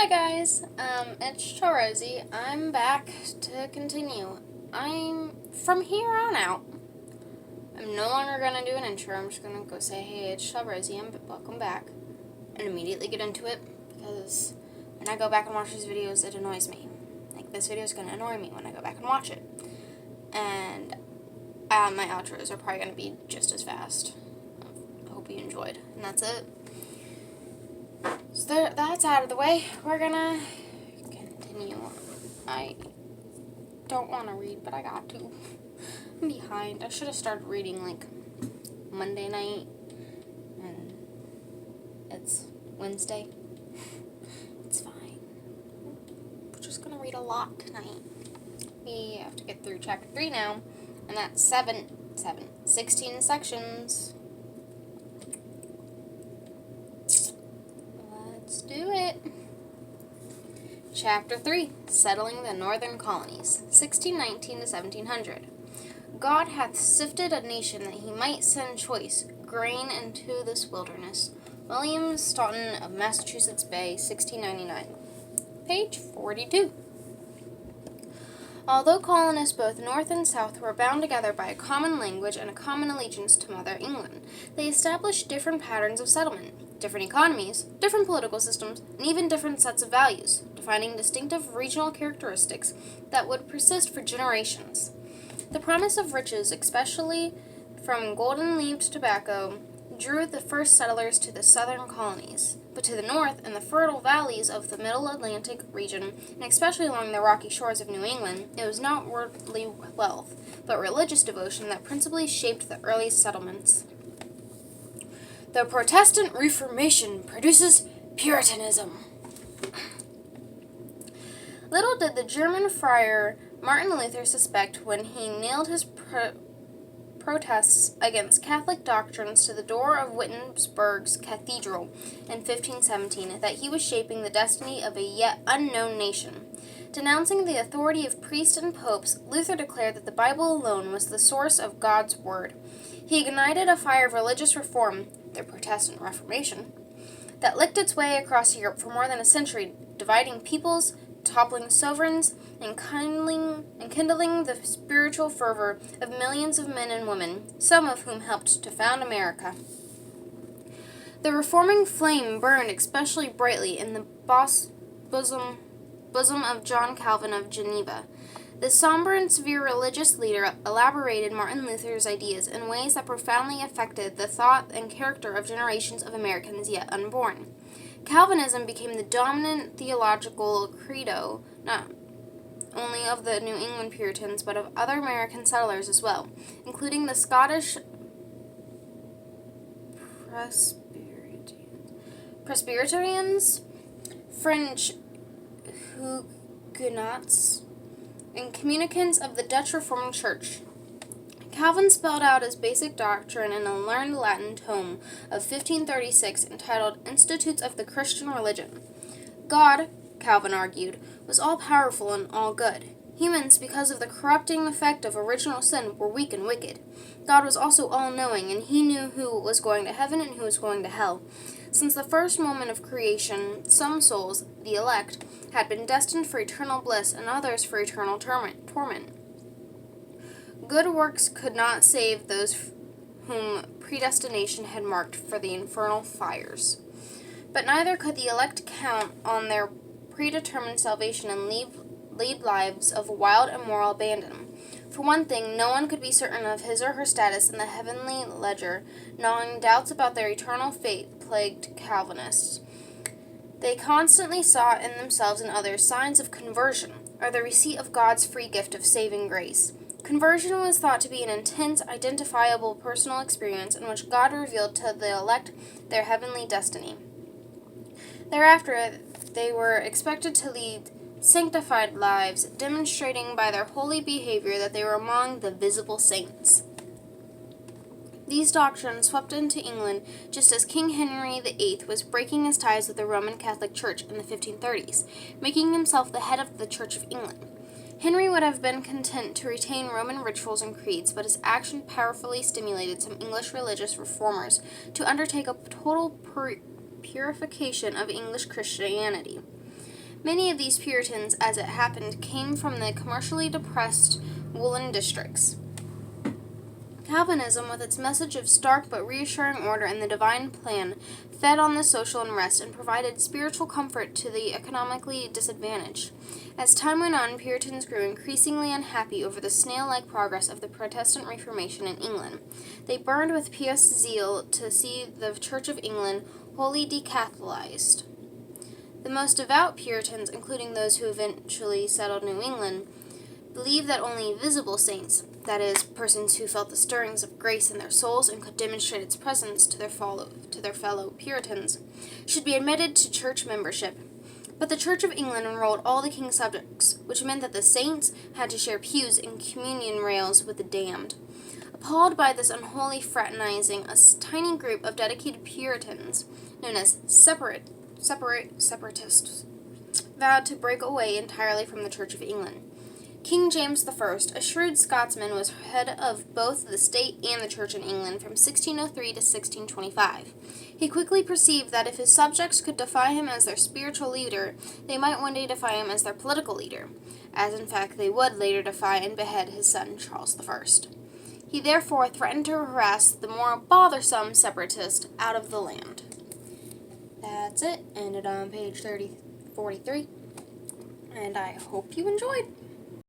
Hi guys, it's Rosie. I'm back to continue. From here on out, I'm no longer gonna do an intro. I'm just gonna go say, hey, it's Rosie, welcome back, and immediately get into it, because when I go back and watch these videos, it annoys me. Like, this video is gonna annoy me when I go back and watch it. And my outros are probably gonna be just as fast. I hope you enjoyed, and that's it. So that's out of the way. We're gonna continue. I don't want to read, but I got to. I'm behind. I should have started reading like Monday night, and it's Wednesday. It's fine. We're just gonna read a lot tonight. We have to get through chapter 3 now, and that's 16 sections. Let's do it. Chapter 3, Settling the Northern Colonies, 1619 to 1700. God hath sifted a nation that he might send choice grain into this wilderness. William Stoughton of Massachusetts Bay, 1699. Page 42. Although colonists both north and south were bound together by a common language and a common allegiance to Mother England, they established different patterns of settlement, different economies, different political systems, and even different sets of values, defining distinctive regional characteristics that would persist for generations. The promise of riches, especially from golden-leaved tobacco, drew the first settlers to the southern colonies, but to the north, in the fertile valleys of the Middle Atlantic region, and especially along the rocky shores of New England, it was not worldly wealth, but religious devotion that principally shaped the early settlements. The Protestant Reformation produces Puritanism. Little did the German friar Martin Luther suspect, when he nailed his protests against Catholic doctrines to the door of Wittenberg's cathedral in 1517, that he was shaping the destiny of a yet unknown nation. Denouncing the authority of priests and popes, Luther declared that the Bible alone was the source of God's word. He ignited a fire of religious reform, the Protestant Reformation, that licked its way across Europe for more than a century, dividing peoples, toppling sovereigns, and kindling the spiritual fervor of millions of men and women, some of whom helped to found America. The reforming flame burned especially brightly in the bosom of John Calvin of Geneva. This somber and severe religious leader elaborated Martin Luther's ideas in ways that profoundly affected the thought and character of generations of Americans yet unborn. Calvinism became the dominant theological credo, not only of the New England Puritans, but of other American settlers as well, including the Scottish Presbyterians, French Huguenots, and communicants of the Dutch Reformed Church. Calvin spelled out his basic doctrine in a learned Latin tome of 1536 entitled Institutes of the Christian Religion. God, Calvin argued, was all-powerful and all-good. Humans, because of the corrupting effect of original sin, were weak and wicked. God was also all-knowing, and he knew who was going to heaven and who was going to hell. Since the first moment of creation, some souls, the elect, had been destined for eternal bliss and others for eternal torment. Good works could not save those whom predestination had marked for the infernal fires. But neither could the elect count on their predetermined salvation and lead lives of wild, immoral abandon. For one thing, no one could be certain of his or her status in the heavenly ledger, gnawing doubts about their eternal fate plagued Calvinists. They constantly sought in themselves and others signs of conversion, or the receipt of God's free gift of saving grace. Conversion was thought to be an intense, identifiable personal experience in which God revealed to the elect their heavenly destiny. Thereafter, they were expected to lead sanctified lives, demonstrating by their holy behavior that they were among the visible saints. These doctrines swept into England just as King Henry VIII was breaking his ties with the Roman Catholic Church in the 1530s, making himself the head of the Church of England. Henry would have been content to retain Roman rituals and creeds, but his action powerfully stimulated some English religious reformers to undertake a total purification of English Christianity. Many of these Puritans, as it happened, came from the commercially depressed woolen districts. Calvinism, with its message of stark but reassuring order and the divine plan, fed on the social unrest and provided spiritual comfort to the economically disadvantaged. As time went on, Puritans grew increasingly unhappy over the snail-like progress of the Protestant Reformation in England. They burned with pious zeal to see the Church of England wholly decatholized. The most devout Puritans, including those who eventually settled New England, believed that only visible saints, that is, persons who felt the stirrings of grace in their souls and could demonstrate its presence to their fellow Puritans, should be admitted to church membership. But the Church of England enrolled all the king's subjects, which meant that the saints had to share pews and communion rails with the damned. Appalled by this unholy fraternizing, a tiny group of dedicated Puritans, known as Separatists, vowed to break away entirely from the Church of England. King James I, a shrewd Scotsman, was head of both the state and the church in England from 1603 to 1625. He quickly perceived that if his subjects could defy him as their spiritual leader, they might one day defy him as their political leader, as in fact they would later defy and behead his son Charles I. He therefore threatened to harass the more bothersome separatists out of the land. That's it. Ended on page 43. And I hope you enjoyed.